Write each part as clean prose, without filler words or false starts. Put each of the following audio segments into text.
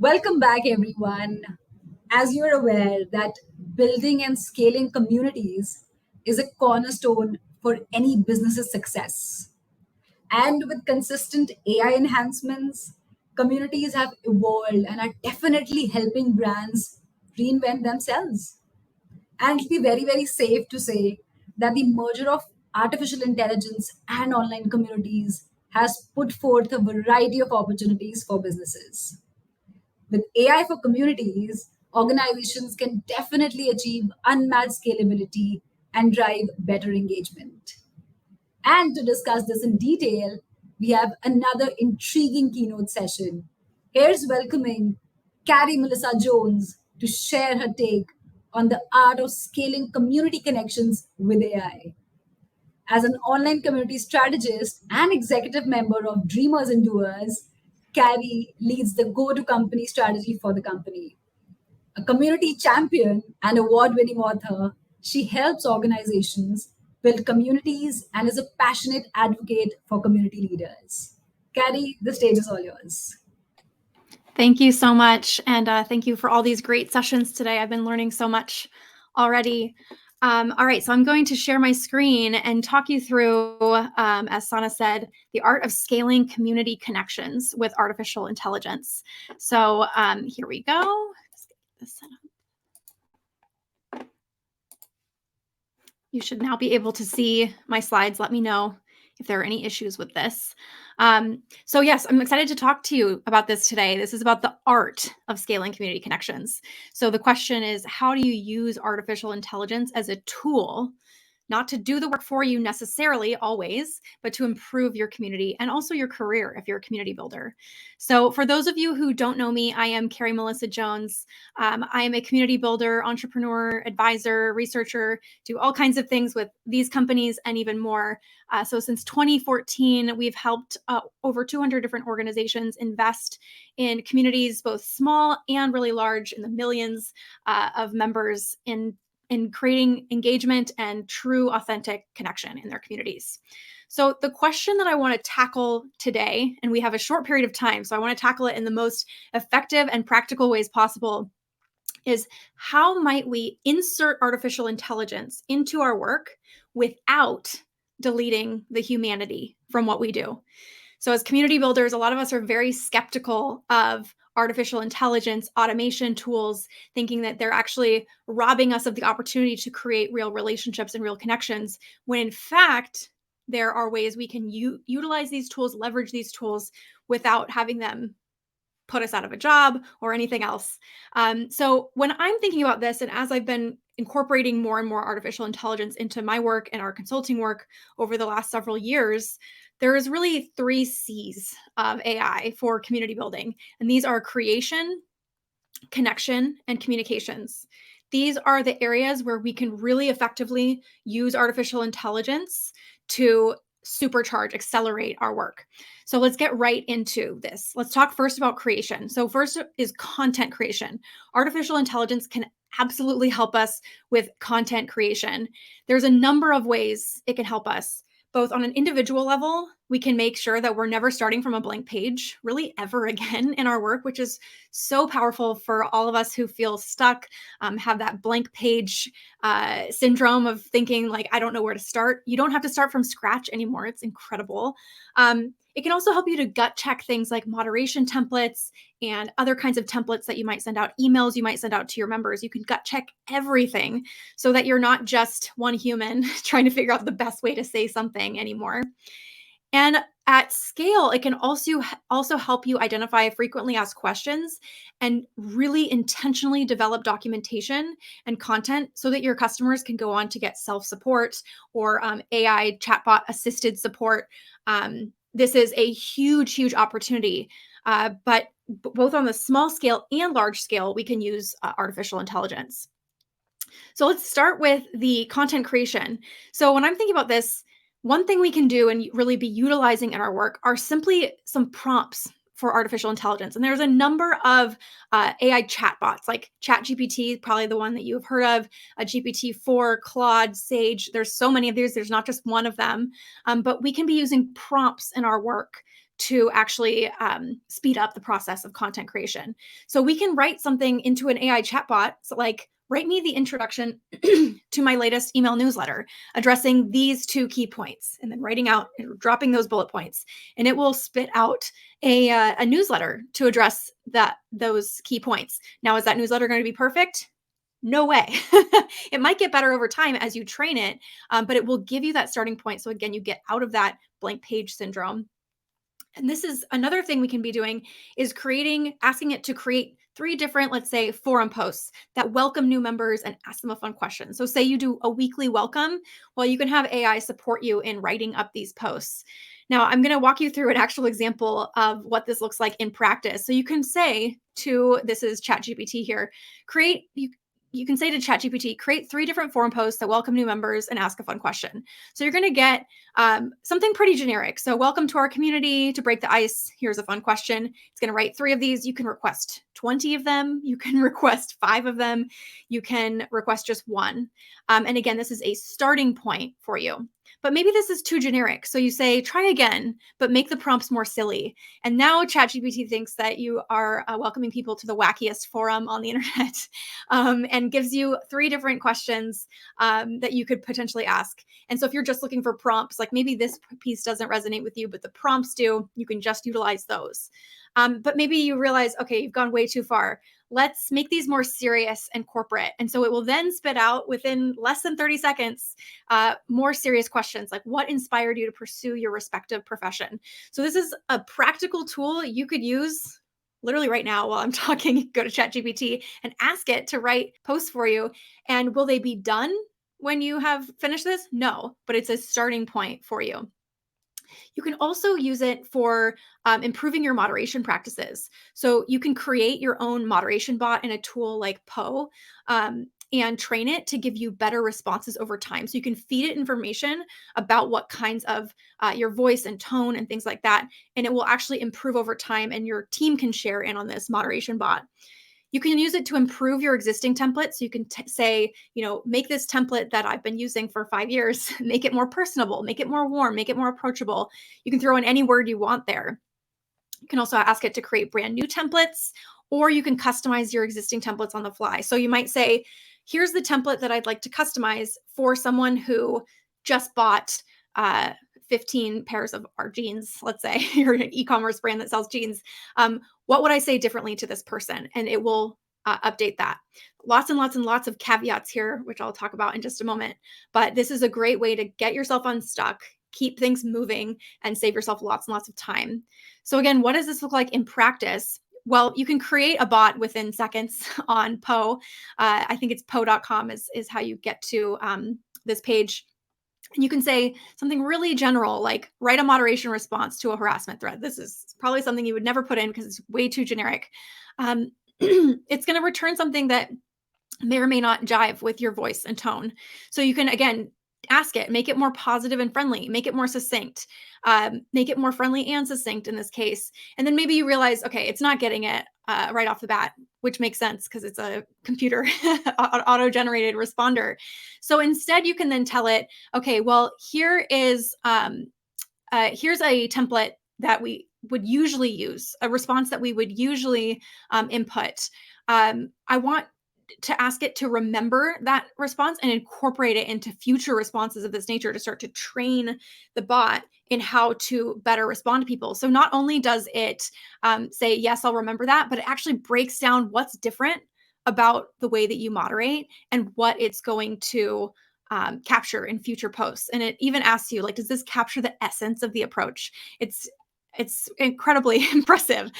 Welcome back, everyone. As you're aware that building and scaling communities is a cornerstone for any business's success. And with consistent AI enhancements, communities have evolved and are definitely helping brands reinvent themselves. And it'll be very, very safe to say that the merger of artificial intelligence and online communities has put forth a variety of opportunities for businesses. With AI for communities, organizations can definitely achieve unmatched scalability and drive better engagement. And to discuss this in detail, we have another intriguing keynote session. Here's welcoming Carrie Melissa Jones to share her take on the art of scaling community connections with AI. As an online community strategist and executive member of Dreamers and Doers, Carrie leads the go to company strategy for the company. A community champion and award winning author, she helps organizations build communities and is a passionate advocate for community leaders. Carrie, the stage is all yours. Thank you so much. And thank you for all these great sessions today. I've been learning so much already. All right, so I'm going to share my screen and talk you through, as Sana said, the art of scaling community connections with artificial intelligence. So here we go. Let's get this set up. You should now be able to see my slides. Let me know if there are any issues with this. So yes, I'm excited to talk to you about this today. This is about the art of scaling community connections. So the question is, how do you use artificial intelligence as a tool, not to do the work for you necessarily always, but to improve your community and also your career if you're a community builder. So for those of you who don't know me, I am Carrie Melissa Jones. I am a community builder, entrepreneur, advisor, researcher, do all kinds of things with these companies and even more. So since 2014, we've helped over 200 different organizations invest in communities, both small and really large, in the millions of members in creating engagement and true, authentic connection in their communities. So the question that I want to tackle today, and we have a short period of time, so I want to tackle it in the most effective and practical ways possible, is how might we insert artificial intelligence into our work without deleting the humanity from what we do? So as community builders, a lot of us are very skeptical of artificial intelligence, automation tools, thinking that they're actually robbing us of the opportunity to create real relationships and real connections, when in fact, there are ways we can utilize these tools, leverage these tools without having them put us out of a job or anything else. So when I'm thinking about this, and as I've been incorporating more and more artificial intelligence into my work and our consulting work over the last several years, there is really 3 C's of AI for community building. And these are creation, connection, and communications. These are the areas where we can really effectively use artificial intelligence to supercharge, accelerate our work. So let's get right into this. Let's talk first about creation. So first is content creation. Artificial intelligence can absolutely help us with content creation. There's a number of ways it can help us. Both on an individual level, we can make sure that we're never starting from a blank page, really ever again in our work, which is so powerful for all of us who feel stuck, have that blank page syndrome of thinking like, I don't know where to start. You don't have to start from scratch anymore. It's incredible. It can also help you to gut check things like moderation templates and other kinds of templates that you might send out, emails you might send out to your members. You can gut check everything so that you're not just one human trying to figure out the best way to say something anymore. And at scale, it can also help you identify frequently asked questions and really intentionally develop documentation and content so that your customers can go on to get self-support or AI chatbot assisted support. This is a huge, huge opportunity. But both on the small scale and large scale, we can use artificial intelligence. So let's start with the content creation. So when I'm thinking about this, one thing we can do and really be utilizing in our work are simply some prompts for artificial intelligence. And there's a number of AI chatbots, like ChatGPT, probably the one that you have heard of, GPT-4, Claude, Sage. There's so many of these. There's not just one of them. But we can be using prompts in our work to actually speed up the process of content creation. So we can write something into an AI chatbot, so like, write me the introduction to my latest email newsletter addressing these 2 key points, and then writing out and dropping those bullet points. And it will spit out a newsletter to address those key points. Now, is that newsletter going to be perfect? No way. It might get better over time as you train it, but it will give you that starting point. So again, you get out of that blank page syndrome. And this is another thing we can be doing, is asking it to create 3 different, let's say, forum posts that welcome new members and ask them a fun question. So say you do a weekly welcome, well, you can have AI support you in writing up these posts. Now, I'm going to walk you through an actual example of what this looks like in practice. So you can say this is ChatGPT here, you can say to ChatGPT, create 3 different forum posts that welcome new members and ask a fun question. So you're going to get something pretty generic. So welcome to our community. To break the ice, here's a fun question. It's going to write 3 of these. You can request 20 of them. You can request 5 of them. You can request just 1. And again, this is a starting point for you. But maybe this is too generic. So you say, try again, but make the prompts more silly. And now ChatGPT thinks that you are welcoming people to the wackiest forum on the internet, and gives you 3 different questions that you could potentially ask. And so if you're just looking for prompts, like maybe this piece doesn't resonate with you, but the prompts do, you can just utilize those. But maybe you realize, okay, you've gone way too far. Let's make these more serious and corporate. And so it will then spit out within less than 30 seconds, more serious questions like, what inspired you to pursue your respective profession? So this is a practical tool you could use literally right now while I'm talking. Go to ChatGPT and ask it to write posts for you. And will they be done when you have finished this? No, but it's a starting point for you. You can also use it for improving your moderation practices. So you can create your own moderation bot in a tool like Poe, and train it to give you better responses over time. So you can feed it information about what kinds of your voice and tone and things like that, and it will actually improve over time, and your team can share in on this moderation bot. You can use it to improve your existing template. So you can say, make this template that I've been using for 5 years, make it more personable, make it more warm, make it more approachable. You can throw in any word you want there. You can also ask it to create brand new templates, or you can customize your existing templates on the fly. So you might say, here's the template that I'd like to customize for someone who just bought 15 pairs of our jeans. Let's say you're an e-commerce brand that sells jeans. What would I say differently to this person? And it will update that. Lots and lots and lots of caveats here, which I'll talk about in just a moment. But this is a great way to get yourself unstuck, keep things moving, and save yourself lots and lots of time. So again, what does this look like in practice? Well, you can create a bot within seconds on Poe. I think it's poe.com is how you get to this page. And you can say something really general, like write a moderation response to a harassment thread. This is probably something you would never put in because it's way too generic. It's going to return something that may or may not jive with your voice and tone. So you can, again, ask it, make it more positive and friendly, make it more succinct, make it more friendly and succinct in this case. And then maybe you realize, okay, it's not getting it right off the bat, which makes sense because it's a computer auto-generated responder. So instead you can then tell it, okay, well, here's a template that we would usually use, a response that we would usually input. I want to ask it to remember that response and incorporate it into future responses of this nature to start to train the bot in how to better respond to people. So not only does it say, yes, I'll remember that, but it actually breaks down what's different about the way that you moderate and what it's going to capture in future posts. And it even asks you, like, does this capture the essence of the approach? It's incredibly impressive.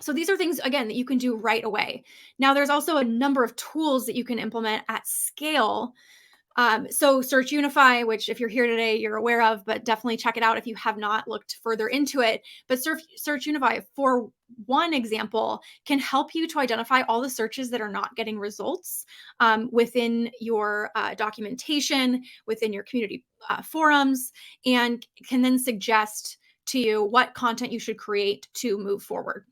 So these are things, again, that you can do right away. Now, there's also a number of tools that you can implement at scale. So Search Unify, which if you're here today, you're aware of, but definitely check it out if you have not looked further into it. But Search Unify, for one example, can help you to identify all the searches that are not getting results within your documentation, within your community forums, and can then suggest to you what content you should create to move forward.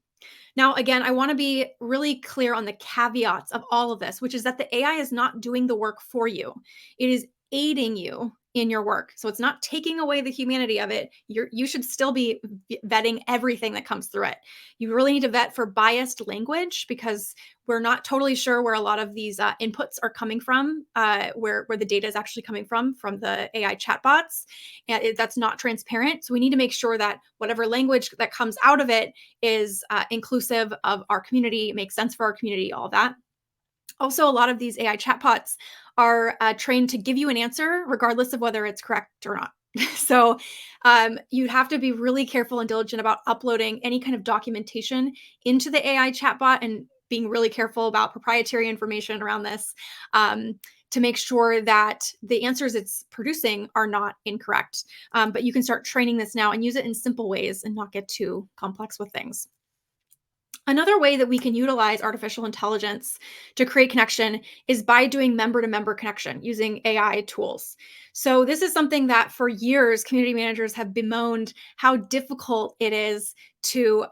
Now, again, I want to be really clear on the caveats of all of this, which is that the AI is not doing the work for you. It is aiding you in your work. So it's not taking away the humanity of it. You should still be vetting everything that comes through it. You really need to vet for biased language, because we're not totally sure where a lot of these inputs are coming from, where the data is actually coming from the AI chatbots. And that's not transparent. So we need to make sure that whatever language that comes out of it is inclusive of our community, makes sense for our community, all that. Also, a lot of these AI chatbots are trained to give you an answer regardless of whether it's correct or not. So you'd have to be really careful and diligent about uploading any kind of documentation into the AI chatbot, and being really careful about proprietary information around this, to make sure that the answers it's producing are not incorrect. But you can start training this now and use it in simple ways and not get too complex with things. Another way that we can utilize artificial intelligence to create connection is by doing member to member connection using AI tools. So, this is something that for years community managers have bemoaned how difficult it is to,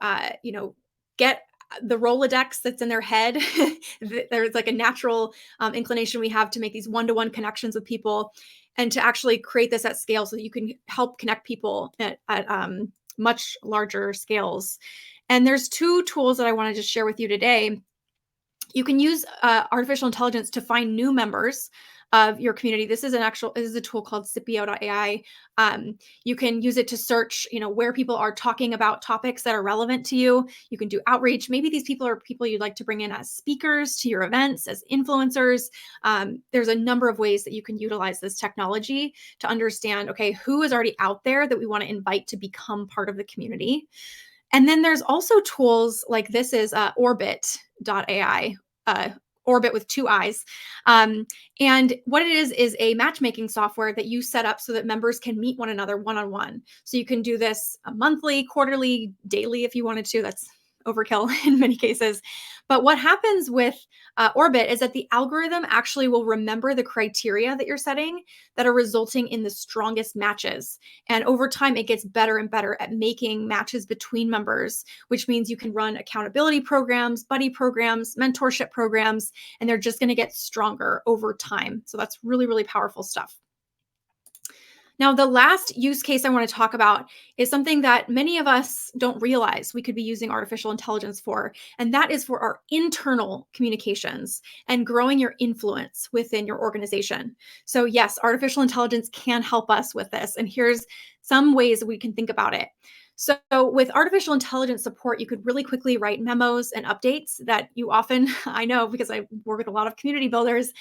get the Rolodex that's in their head. There's like a natural inclination we have to make these one to one connections with people, and to actually create this at scale so that you can help connect people at much larger scales. And there's two tools that I wanted to share with you today. You can use artificial intelligence to find new members of your community. This is a tool called Scipio.ai. You can use it to search, where people are talking about topics that are relevant to you. You can do outreach. Maybe these people are people you'd like to bring in as speakers to your events, as influencers. There's a number of ways that you can utilize this technology to understand, okay, who is already out there that we want to invite to become part of the community. And then there's also tools like this is orbit.ai, Orbit with two eyes. And what it is a matchmaking software that you set up so that members can meet one another one-on-one. So you can do this monthly, quarterly, daily if you wanted to. That's overkill in many cases. But what happens with Orbit is that the algorithm actually will remember the criteria that you're setting that are resulting in the strongest matches. And over time, it gets better and better at making matches between members, which means you can run accountability programs, buddy programs, mentorship programs, and they're just going to get stronger over time. So that's really, really powerful stuff. Now, the last use case I want to talk about is something that many of us don't realize we could be using artificial intelligence for, and that is for our internal communications and growing your influence within your organization. So yes, artificial intelligence can help us with this, and here's some ways we can think about it. So with artificial intelligence support, you could really quickly write memos and updates that you often, I know because I work with a lot of community builders,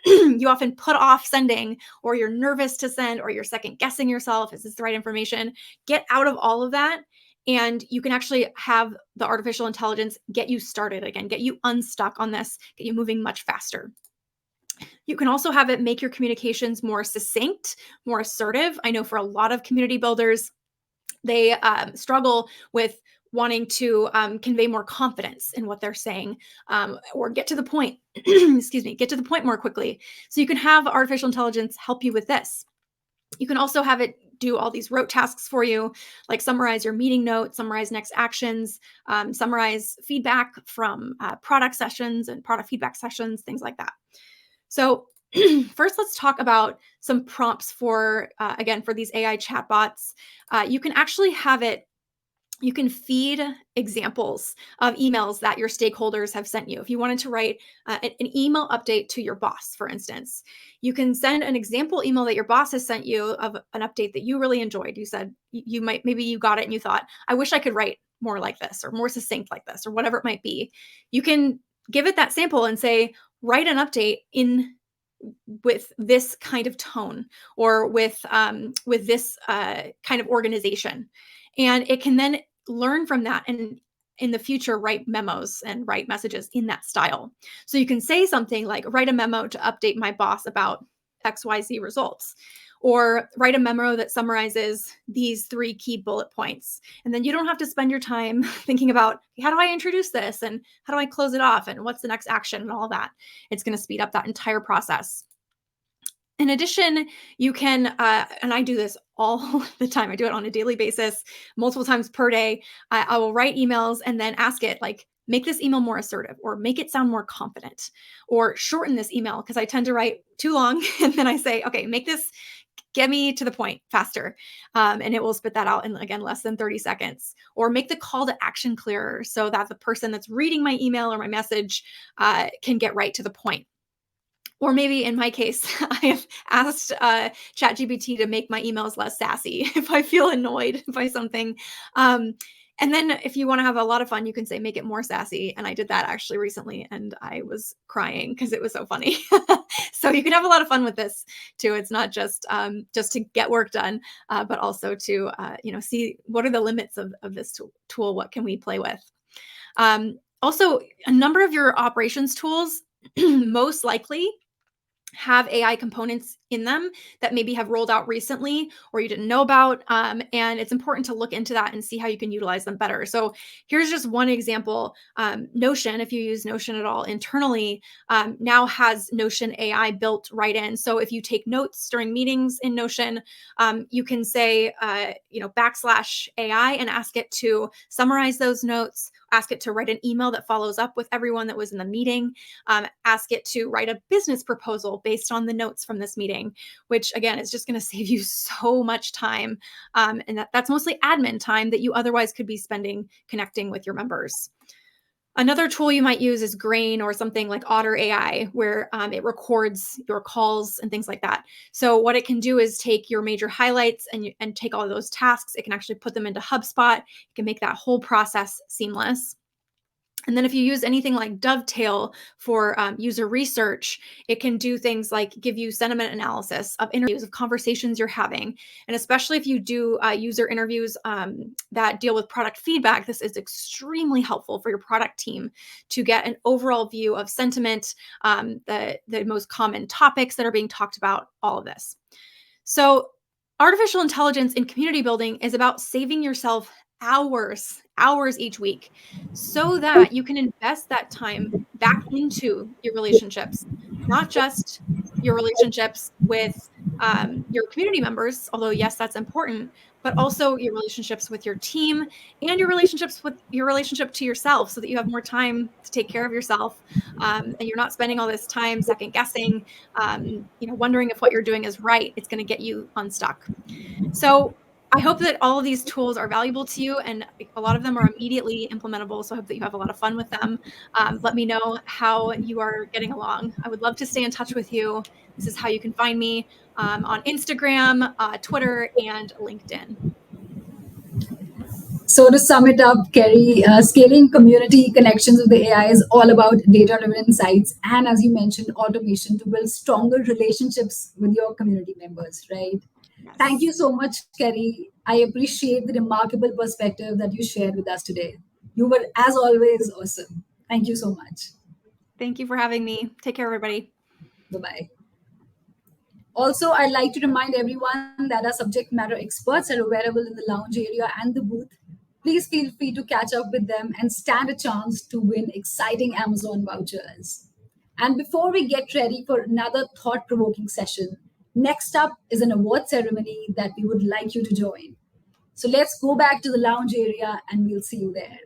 you often put off sending, or you're nervous to send, or you're second guessing yourself. Is this the right information? Get out of all of that. And you can actually have the artificial intelligence get you started again, get you unstuck on this, get you moving much faster. You can also have it make your communications more succinct, more assertive. I know for a lot of community builders, they struggle with wanting to convey more confidence in what they're saying, or get to the point, get to the point more quickly. So you can have artificial intelligence help you with this. You can also have it do all these rote tasks for you, like summarize your meeting notes, summarize next actions, summarize feedback from product sessions and product feedback sessions, things like that. So first, let's talk about some prompts for, again, for these AI chatbots. You can actually have it, you can feed examples of emails that your stakeholders have sent you. If you wanted to write an email update to your boss, for instance, you can send an example email that your boss has sent you of an update that you really enjoyed. You said maybe you got it and you thought, I wish I could write more like this, or more succinct like this, or whatever it might be. You can give it that sample and say, write an update with this kind of tone, or with this kind of organization, and it can then learn from that, and in the future write memos and write messages in that style. So you can say something like, write a memo to update my boss about XYZ results, or write a memo that summarizes these 3 key bullet points. And then you don't have to spend your time thinking about, how do I introduce this, and how do I close it off, and what's the next action, and all that. It's going to speed up that entire process. In addition, you can, and I do this all the time. I do it on a daily basis, multiple times per day. I will write emails and then ask it, like, make this email more assertive, or make it sound more confident, or shorten this email because I tend to write too long. And then I say, okay, make this, get me to the point faster. And it will spit that out in, again, less than 30 seconds. Or make the call to action clearer so that the person that's reading my email or my message can get right to the point. Or maybe in my case, I have asked ChatGPT to make my emails less sassy if I feel annoyed by something. And then if you want to have a lot of fun, you can say, make it more sassy. And I did that actually recently, and I was crying because it was so funny. So you can have a lot of fun with this too. It's not just to get work done, but also to see what are the limits of this tool. What can we play with? Also, a number of your operations tools most likely have AI components in them that maybe have rolled out recently or you didn't know about. And it's important to look into that and see how you can utilize them better. So here's just one example. Notion, if you use Notion at all internally, now has Notion AI built right in. So if you take notes during meetings in Notion, you can say, /AI and ask it to summarize those notes, ask it to write an email that follows up with everyone that was in the meeting, ask it to write a business proposal based on the notes from this meeting, which again is just going to save you so much time. And that's mostly admin time that you otherwise could be spending connecting with your members. Another tool you might use is Grain or something like Otter AI, where it records your calls and things like that. So what it can do is take your major highlights and take all of those tasks. It can actually put them into HubSpot. It can make that whole process seamless. And then if you use anything like Dovetail for user research, it can do things like give you sentiment analysis of interviews, of conversations you're having. And especially if you do user interviews that deal with product feedback, this is extremely helpful for your product team to get an overall view of sentiment, the most common topics that are being talked about, all of this. So artificial intelligence in community building is about saving yourself hours each week so that you can invest that time back into your relationships, not just your relationships with your community members, although yes, that's important, but also your relationships with your team and your relationship to yourself, so that you have more time to take care of yourself, and you're not spending all this time second guessing, wondering if what you're doing is right. It's going to get you unstuck. So I hope that all of these tools are valuable to you, and a lot of them are immediately implementable. So I hope that you have a lot of fun with them. Let me know how you are getting along. I would love to stay in touch with you. This is how you can find me on Instagram, Twitter, and LinkedIn. So to sum it up, Carrie, scaling community connections with the AI is all about data-driven insights and, as you mentioned, automation to build stronger relationships with your community members, right? Thank Yes. you so much, Carrie. I appreciate the remarkable perspective that you shared with us today. You were, as always, awesome. Thank you so much. Thank you for having me. Take care, everybody. Bye-bye. Also, I'd like to remind everyone that our subject matter experts are available in the lounge area and the booth. Please feel free to catch up with them and stand a chance to win exciting Amazon vouchers. And before we get ready for another thought provoking session, next up is an award ceremony that we would like you to join. So let's go back to the lounge area and we'll see you there.